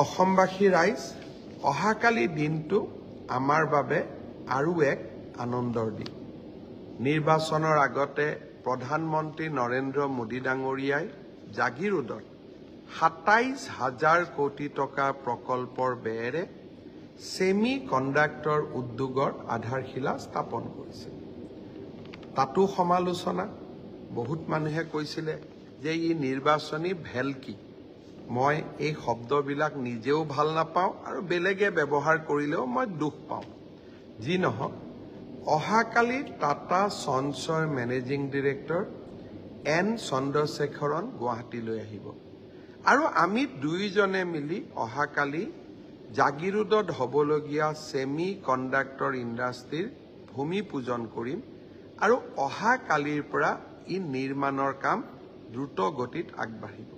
অসমবাসী ৰাইজ অহাকালি দিনটো আমাৰ বাবে আৰু এক আনন্দৰ দিন নিৰ্বাচনৰ আগতে প্ৰধানমন্ত্ৰী নৰেন্দ্ৰ মোদী ডাঙৰীয়াই জাগিৰোডত ২৭,০০০ কোটি টকা প্ৰকল্পৰ ব্যয়েৰে সেমি কণ্ডাক্টৰ উদ্যোগৰ আধাৰশিলা স্থাপন কৰিছে তাতো সমালোচনা বহুত মানুহে কৈছিলে যে ই নিৰ্বাচনী ভেলকি মই এই শব্দবিলাক নিজেও ভাল নাপাওঁ আৰু বেলেগে ব্যৱহাৰ কৰিলেও মই দুখ পাওঁ যি নহওক অহাকালি টাটা সঞ্চয়ৰ মেনেজিং ডিৰেক্টৰ এন চন্দ্ৰশেখৰন গুৱাহাটীলৈ আহিব আৰু আমি দুইজনে মিলি অহাকালি জাগিৰোডত হ'বলগীয়া সেমি কণ্ডাক্টৰ ইণ্ডাষ্ট্ৰীৰ ভূমি পূজন কৰিম আৰু অহাকালিৰ পৰা ই নিৰ্মাণৰ কাম দ্ৰুত গতিত আগবাঢ়িব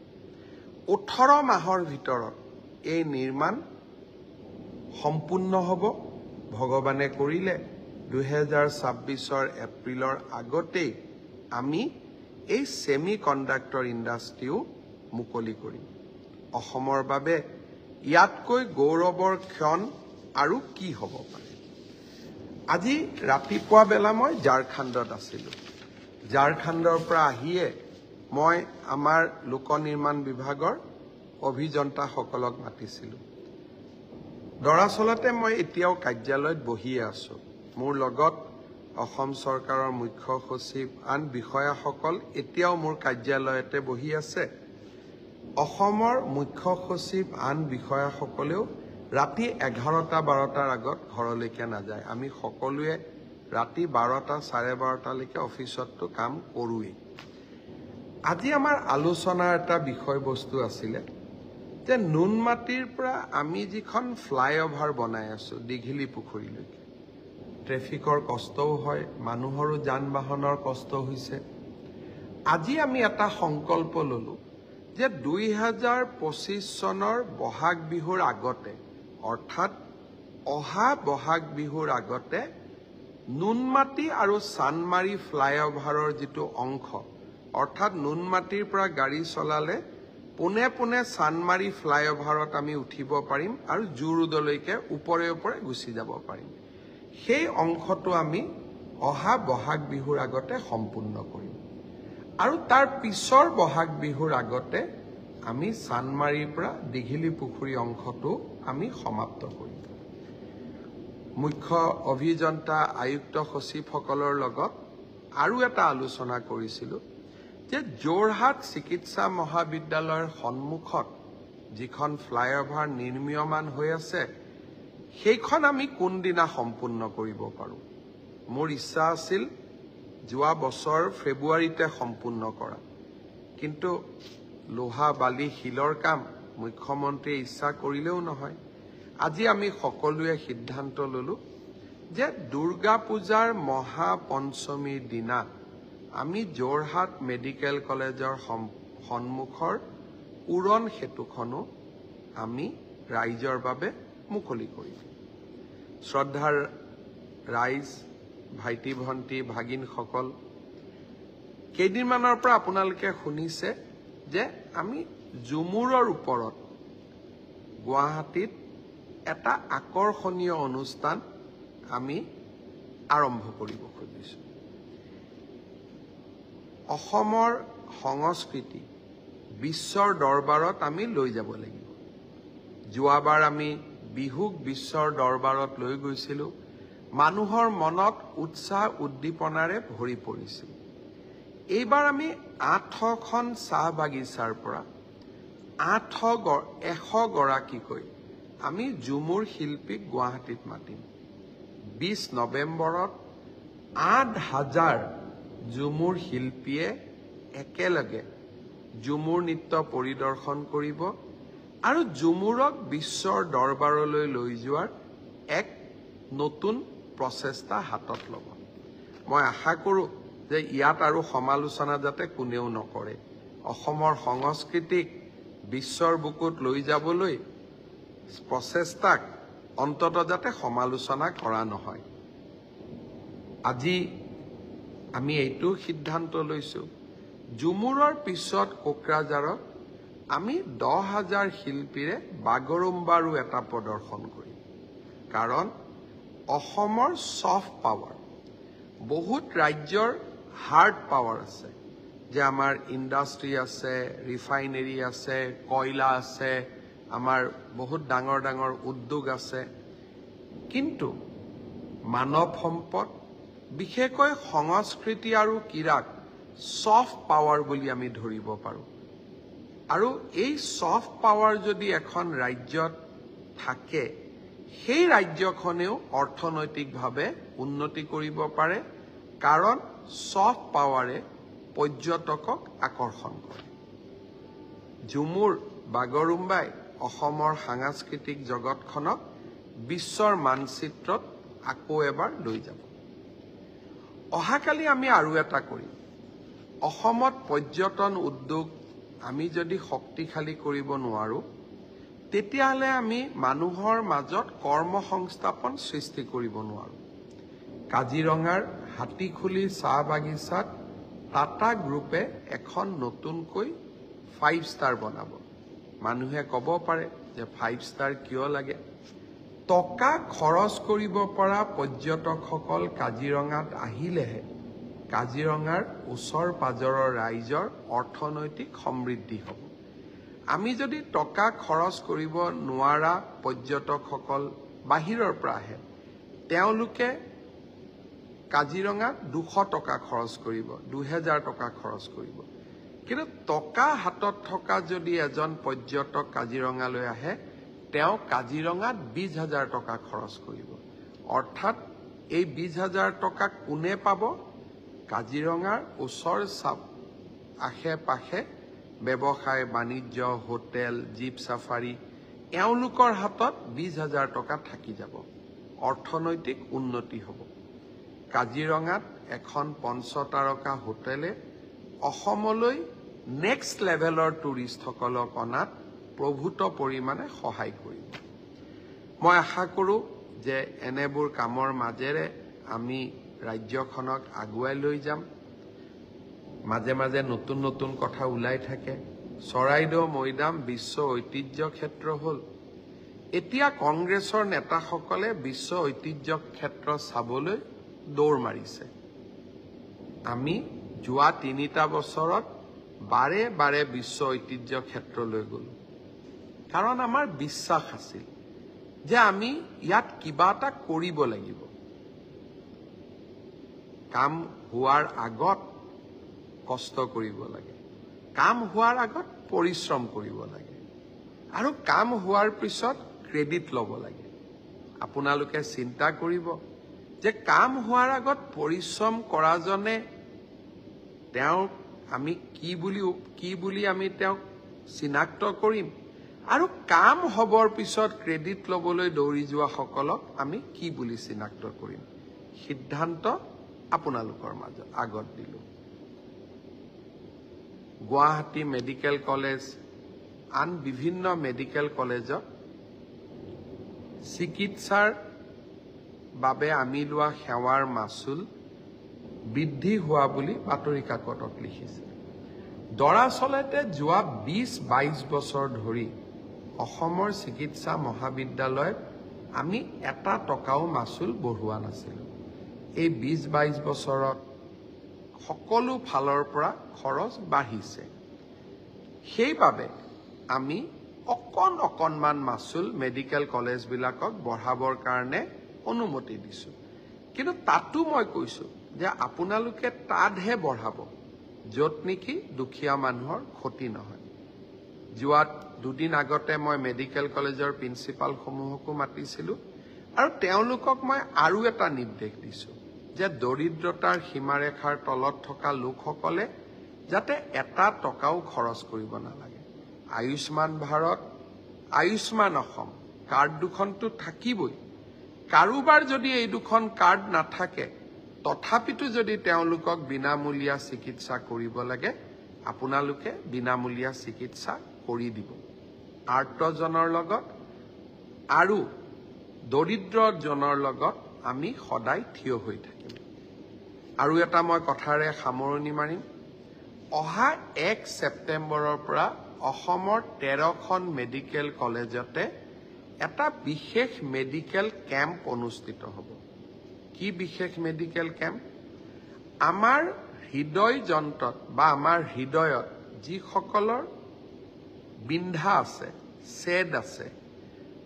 18 মাহৰ ভিতৰত এই নিৰ্মাণ সম্পূৰ্ণ হ'ব ভগৱানে কৰিলে 2026 এপ্ৰিলৰ আগতেই আমি এই সেমি কণ্ডাক্টৰ ইণ্ডাষ্ট্ৰীও মুকলি কৰিম অসমৰ বাবে ইয়াতকৈ গৌৰৱৰ ক্ষণ আৰু কি হ'ব পাৰে আজি ৰাতিপুৱা বেলা মই ঝাৰখণ্ডত আছিলোঁ ঝাৰখণ্ডৰ পৰা আহিয়ে মই আমাৰ লোক নিৰ্মাণ বিভাগৰ অভিযন্তাসকলক মাতিছিলোঁ দৰাচলতে মই এতিয়াও কাৰ্যালয়ত বহিয়ে আছোঁ মোৰ লগত অসম চৰকাৰৰ মুখ্য সচিব আন বিষয়াসকল এতিয়াও মোৰ কাৰ্যালয়তে বহি আছে অসমৰ মুখ্য সচিব আন বিষয়াসকলেও ৰাতি 11:12টাৰ আগত ঘৰলৈকে নাযায় আমি সকলোৱে ৰাতি 12টা 12:30লৈকে অফিচতটো কাম কৰোৱেই আজি আমাৰ আলোচনাৰ এটা বিষয়বস্তু আছিলে যে নুনমাটিৰ পৰা আমি যিখন ফ্লাইঅভাৰ বনাই আছো দীঘিলী পুখুৰীলৈকে ট্ৰেফিকৰ কষ্টও হয় মানুহৰো যান বাহনৰ কষ্ট হৈছে আজি আমি এটা সংকল্প ললো যে 2025 চনৰ বহাগ বিহুৰ আগতে অৰ্থাৎ অহা বহাগ বিহুৰ আগতে নুনমাটি আৰু চানমাৰী ফ্লাইঅভাৰৰ যিটো অংশ অৰ্থাৎ নুনমাটিৰ পৰা গাড়ী চলালে পোনে পোনে চানমাৰী ফ্লাইঅভাৰত আমি উঠিব পাৰিম আৰু জুৰোডলৈকে ওপৰে ওপৰে গুচি যাব পাৰিম সেই অংশটো আমি অহা বহাগ বিহুৰ আগতে সম্পূৰ্ণ কৰিম আৰু তাৰ পিছৰ বহাগ বিহুৰ আগতে আমি চানমাৰীৰ পৰা দীঘিলী পুখুৰী অংশটো আমি সমাপ্ত কৰিম মুখ্য অভিযন্তা আয়ুক্ত সচিবসকলৰ লগত আৰু এটা আলোচনা কৰিছিলোঁ যে যোৰহাট চিকিৎসা মহাবিদ্যালয়ৰ সন্মুখত যিখন ফ্লাইঅভাৰ নিৰ্মীয়মান হৈ আছে সেইখন আমি কোনদিনা সম্পূৰ্ণ কৰিব পাৰোঁ মোৰ ইচ্ছা আছিল যোৱা বছৰ ফেব্ৰুৱাৰীতে সম্পূৰ্ণ কৰা কিন্তু লোহা বালি শিলৰ কাম মুখ্যমন্ত্ৰীয়ে ইচ্ছা কৰিলেও নহয় আজি আমি সকলোৱে সিদ্ধান্ত ললো যে দুৰ্গা পূজাৰ মহাপঞ্চমীৰ দিনা আমি যোৰহাট মেডিকেল কলেজৰ সন্মুখৰ উৰণ সেতুখনো আমি ৰাইজৰ বাবে মুকলি কৰিম শ্ৰদ্ধাৰ ৰাইজ ভাইটি ভণ্টি ভাগিনসকল কেইদিনমানৰ পৰা আপোনালোকে শুনিছে যে আমি জুমুৰৰ ওপৰত গুৱাহাটীত এটা আকৰ্ষণীয় অনুষ্ঠান আমি আৰম্ভ কৰিব খুজিছোঁ অসমৰ সংস্কৃতি বিশ্বৰ দৰবাৰত আমি লৈ যাব লাগিব যোৱাবাৰ আমি বিহুক বিশ্বৰ দৰবাৰত লৈ গৈছিলোঁ মানুহৰ মনত উৎসাহ উদ্দীপনাৰে ভৰি পৰিছিল এইবাৰ আমি 8খন চাহ বাগিচাৰ পৰা 100 গৰাকীকৈ আমি ঝুমুৰ শিল্পীক গুৱাহাটীত মাতিম 20 নৱেম্বৰত 8,000 ঝুমুৰ শিল্পীয়ে একেলগে ঝুমুৰ নৃত্য পৰিদৰ্শন কৰিব আৰু ঝুমুৰক বিশ্বৰ দৰবাৰলৈ লৈ যোৱাৰ এক নতুন প্ৰচেষ্টা হাতত ল'ব মই আশা কৰোঁ যে ইয়াত আৰু সমালোচনা যাতে কোনেও নকৰে অসমৰ সংস্কৃতিক বিশ্বৰ বুকুত লৈ যাবলৈ প্ৰচেষ্টাক অন্তত যাতে সমালোচনা কৰা নহয় আজি আমি এইটো সিদ্ধান্ত লৈছো ঝুমুৰৰ পিছত কোকৰাঝাৰত আমি 10,000 শিল্পীৰে বাগৰুম্বাৰো এটা প্ৰদৰ্শন কৰিম কাৰণ অসমৰ সফট পাৱাৰ বহুত ৰাজ্যৰ হাৰ্ড পাৱাৰ আছে যে আমাৰ ইণ্ডাষ্ট্ৰি আছে ৰিফাইনেৰী আছে কয়লা আছে আমাৰ বহুত ডাঙৰ ডাঙৰ উদ্যোগ আছে কিন্তু মানৱ সম্পদ বিশেষকৈ সংস্কৃতি আৰু ক্ৰীড়াক সফট পাৱাৰ বুলি আমি ধৰিব পাৰো আৰু এই সফট পাৱাৰ যদি এখন ৰাজ্যত থাকে সেই ৰাজ্যখনেও অৰ্থনৈতিকভাৱে উন্নতি কৰিব পাৰে কাৰণ সফট পাৱাৰে পৰ্যটকক আকৰ্ষণ কৰে ঝুমুৰ বাগৰুম্বাই অসমৰ সাংস্কৃতিক জগতখনক বিশ্বৰ মানচিত্ৰত আকৌ এবাৰ লৈ যাব অহাকালি আমি আৰু এটা কৰিম অসমত পৰ্যটন উদ্যোগ আমি যদি শক্তিশালী কৰিব নোৱাৰো তেতিয়াহলে আমি মানুহৰ মাজত কৰ্মসংস্থাপন সৃষ্টি কৰিব নোৱাৰো কাজিৰঙাৰ হাতীখুলি চাহ বাগিচাত টাটা গ্ৰুপে এখন নতুনকৈ 5 ষ্টাৰ বনাব মানুহে ক'ব পাৰে যে 5 ষ্টাৰ কিয় লাগে টকা খৰচ কৰিব পৰা পৰ্যটকসকল কাজিৰঙাত আহিলেহে কাজিৰঙাৰ ওচৰ পাজৰৰ ৰাইজৰ অৰ্থনৈতিক সমৃদ্ধি হ'ব আমি যদি টকা খৰচ কৰিব নোৱাৰা পৰ্যটকসকল বাহিৰৰ পৰা আহে তেওঁলোকে কাজিৰঙাত 200 টকা খৰচ কৰিব 2000 টকা খৰচ কৰিব কিন্তু টকা হাতত থকা যদি এজন পৰ্যটক কাজিৰঙালৈ আহে তেওঁ কাজিৰঙাত 20,000 টকা খৰচ কৰিব অৰ্থাৎ এই 20,000 টকা কোনে পাব কাজিৰঙাৰ ওচৰ আশে পাশে ব্যৱসায় বাণিজ্য হোটেল জীপ সাফাৰী এওঁলোকৰ হাতত 20,000 টকা থাকি যাব অৰ্থনৈতিক উন্নতি হ'ব কাজিৰঙাত এখন 5 তাৰকা হোটেলে অসমলৈ নেক্সট লেভেলৰ টুৰিষ্টসকলক অনাত প্ৰভূত পৰিমাণে সহায় কৰিব মই আশা কৰোঁ যে এনেবোৰ কামৰ মাজেৰে আমি ৰাজ্যখনক আগুৱাই লৈ যাম মাজে মাজে নতুন নতুন কথা ওলাই থাকে চৰাইদেউ মৈদাম বিশ্ব ঐতিহ্য ক্ষেত্ৰ হ'ল এতিয়া কংগ্ৰেছৰ নেতাসকলে বিশ্ব ঐতিহ্য ক্ষেত্ৰ চাবলৈ দৌৰ মাৰিছে আমি যোৱা 3টা বছৰত বাৰে বাৰে বিশ্ব ঐতিহ্য ক্ষেত্ৰলৈ গলো কাৰণ আমাৰ বিশ্বাস আছিল যে আমি ইয়াত কিবা এটা কৰিব লাগিব কাম হোৱাৰ আগত কষ্ট কৰিব লাগে কাম হোৱাৰ আগত পৰিশ্ৰম কৰিব লাগে আৰু কাম হোৱাৰ পিছত ক্ৰেডিট ল'ব লাগে আপোনালোকে চিন্তা কৰিব যে কাম হোৱাৰ আগত পৰিশ্ৰম কৰাজনে তেওঁক আমি কি বুলি আমি তেওঁক চিনাক্ত কৰিম আৰু কাম হবৰ পিছত ক্ৰেডিট ল'বলৈ দৌৰি যোৱা সকলক আমি কি বুলি চিনাক্ত কৰিম সিদ্ধান্ত আপোনালোকৰ মাজত আগত দিলো গুৱাহাটী মেডিকেল কলেজ আন বিভিন্ন মেডিকেল কলেজত চিকিৎসাৰ বাবে আমি লোৱা সেৱাৰ মাচুল বৃদ্ধি হোৱা বুলি বাতৰি কাকতত লিখিছে দৰাচলতে যোৱা 20-22 বছৰ ধৰি অসমৰ চিকিৎসা মহাবিদ্যালয়ত আমি এটা টকাও মাচুল বঢ়োৱা নাছিল এই 20-22 বছৰত সকলো ফালৰ পৰা খৰচ বাঢ়িছে সেইবাবে আমি অকণমান মাচুল মেডিকেল কলেজবিলাকক বঢ়াবৰ কাৰণে অনুমতি দিছো কিন্তু তাতো মই কৈছো যে আপোনালোকে তাতহে বঢ়াব য'ত নেকি দুখীয়া মানুহৰ ক্ষতি নহয় যোৱা 2 দিন আগতে মই মেডিকেল কলেজৰ প্ৰিন্সিপাল সমূহকো মাতিছিলো আৰু তেওঁলোকক মই আৰু এটা নিৰ্দেশ দিছো যে দৰিদ্ৰতাৰ সীমাৰেখাৰ তলত থকা লোকসকলে যাতে এটা টকাও খৰচ কৰিব নালাগে আয়ুষ্মান ভাৰত আয়ুষ্মান অসম কাৰ্ড দুখনটো থাকিবই কাৰোবাৰ যদি এই দুখন কাৰ্ড নাথাকে তথাপিতো যদি তেওঁলোকক বিনামূলীয়া চিকিৎসা কৰিব লাগে আপোনালোকে বিনামূলীয়া চিকিৎসা কৰি দিব আৰ্তজনৰ লগত আৰু দৰিদ্ৰজনৰ লগত আমি সদায় থিয় হৈ থাকিম আৰু এটা মই কথাৰে সামৰণি মাৰিম অহা 1 ছেপ্টেম্বৰৰ পৰা অসমৰ 13খন মেডিকেল কলেজতে এটা বিশেষ মেডিকেল কেম্প অনুষ্ঠিত হ'ব। কি বিশেষ মেডিকেল কেম্প? আমাৰ হৃদয় যন্ত্ৰত বা আমাৰ হৃদয়ত যিসকলৰ বিন্ধা আছে, চেদ আছে,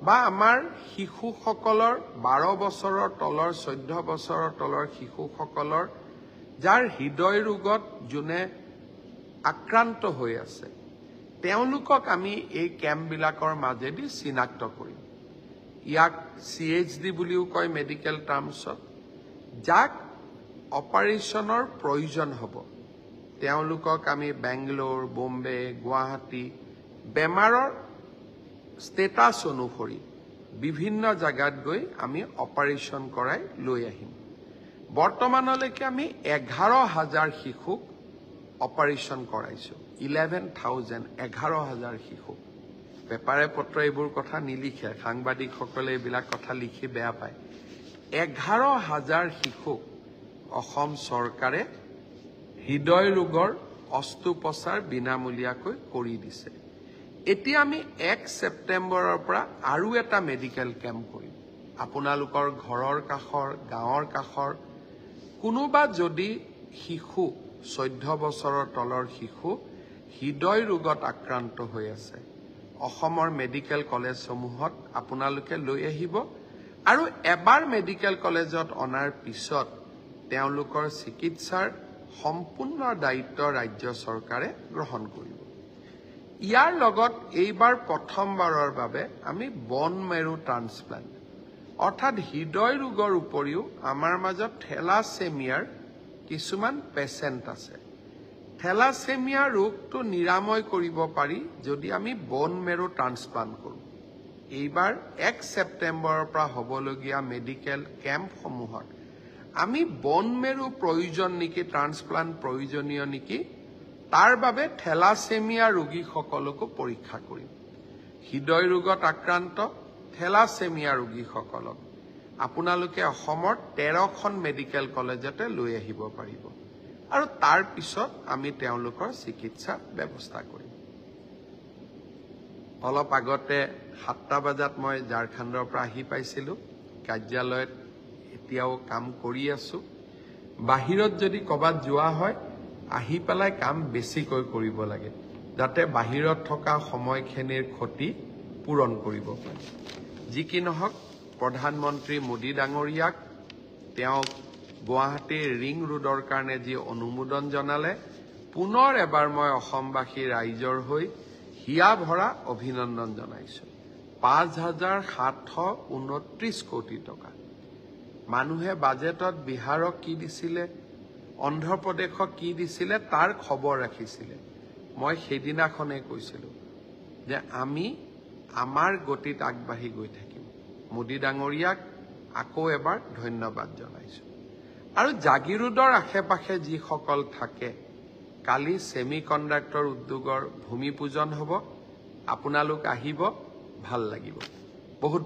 বা আমাৰ শিশুসকলৰ 12 বছৰৰ তলৰ 14 বছৰৰ তলৰ শিশুসকলৰ যাৰ হৃদয় ৰোগত যোনে আক্ৰান্ত হৈ আছে, তেওঁলোকক আমি এই কেম্পবিলাকৰ মাজেদি চিনাক্ত কৰিম। ইয়াক CHD বুলিও কয় মেডিকেল টাৰ্মছত। যাক অপাৰেশ্যনৰ প্ৰয়োজন হ'ব, তেওঁলোকক আমি বেংগলোৰ, বোম্বে, গুৱাহাটী বেমাৰৰ ষ্টেটাছ অনুসৰি বিভিন্ন জাগাত গৈ আমি অপাৰেশ্যন কৰাই লৈ আহিম। বৰ্তমানলৈকে আমি 11,000 শিশুক অপাৰেশ্যন কৰাইছোঁ। 11,000 শিশুক। পেপাৰে পত্ৰ এইবোৰ কথা নিলিখে, সাংবাদিকসকলে এইবিলাক কথা লিখি বেয়া পায়। 11,000 শিশুক অসম চৰকাৰে হৃদয় ৰোগৰ অস্ত্ৰোপচাৰ বিনামূলীয়াকৈ কৰি দিছে। এতিয়া আমি 1 ছেপ্টেম্বৰৰ পৰা আৰু এটা মেডিকেল কেম্প কৰিম। আপোনালোকৰ ঘৰৰ কাষৰ, গাঁৱৰ কাষৰ কোনোবা যদি শিশু 14 বছৰৰ তলৰ শিশু হৃদয় ৰোগত আক্ৰান্ত হৈ আছে, অসমৰ মেডিকেল কলেজসমূহত আপোনালোকে লৈ আহিব আৰু এবাৰ মেডিকেল কলেজত অনাৰ পিছত তেওঁলোকৰ চিকিৎসাৰ সম্পূৰ্ণ দায়িত্ব ৰাজ্য চৰকাৰে গ্ৰহণ কৰিব। ইয়াৰ লগত এইবাৰ প্ৰথমবাৰৰ বাবে আমি বন মেৰু ট্ৰান্সপ্লান্ট অৰ্থাৎ হৃদয় ৰোগৰ উপৰিও আমাৰ মাজত থেলাছেমিয়াৰ কিছুমান পেচেণ্ট আছে। থেলাছেমিয়া ৰোগটো নিৰাময় কৰিব পাৰি যদি আমি বন মেৰু ট্ৰান্সপ্লান্ট কৰোঁ। এইবাৰ 1 ছেপ্টেম্বৰৰ পৰা হ'বলগীয়া মেডিকেল কেম্পসমূহত আমি বন মেৰু প্ৰয়োজন নেকি, ট্ৰান্সপ্লান্ট প্ৰয়োজনীয় নেকি, তাৰ বাবে থেলাছেমিয়া ৰোগীসকলকো পৰীক্ষা কৰিম। হৃদয় ৰোগত আক্ৰান্ত থেলাছেমিয়া ৰোগীসকলক আপোনালোকে অসমৰ 13খন মেডিকেল কলেজতে লৈ আহিব পাৰিব আৰু তাৰ পিছত আমি তেওঁলোকৰ চিকিৎসা ব্যৱস্থা কৰিম। অলপ আগতে 7টা বজাত মই ঝাৰখণ্ডৰ পৰা আহি পাইছিলোঁ। কাৰ্যালয়ত এতিয়াও কাম কৰি আছোঁ। বাহিৰত যদি ক'ৰবাত যোৱা হয়, আহি পেলাই কাম বেছিকৈ কৰিব লাগে, যাতে বাহিৰত থকা সময়খিনিৰ ক্ষতি পূৰণ কৰিব পাৰি। যি কি নহওক, প্ৰধানমন্ত্ৰী মোদী ডাঙৰীয়াক তেওঁক গুৱাহাটীৰ ৰিং ৰোডৰ কাৰণে যি অনুমোদন জনালে, পুনৰ এবাৰ মই অসমবাসী ৰাইজৰ হৈ হিয়া ভৰা অভিনন্দন জনাইছোঁ। 5,729 কোটি টকা। মানুহে বাজেটত বিহাৰক কি দিছিলে, অন্ধ্ৰপ্ৰদেশক কি দিছিলে তাৰ খবৰ ৰাখিছিলে। মই সেইদিনাখনেই কৈছিলোঁ যে আমি আমাৰ গতিত আগবাঢ়ি গৈ থাকিম। মোদী ডাঙৰীয়াক আকৌ এবাৰ ধন্যবাদ জনাইছোঁ। আৰু জাগিৰোডৰ আশে পাশে যিসকল থাকে, কালি ছেমি কণ্ডাক্টৰ উদ্যোগৰ ভূমি পূজন হ'ব। আপোনালোক আহিব, ভাল লাগিব। বহুত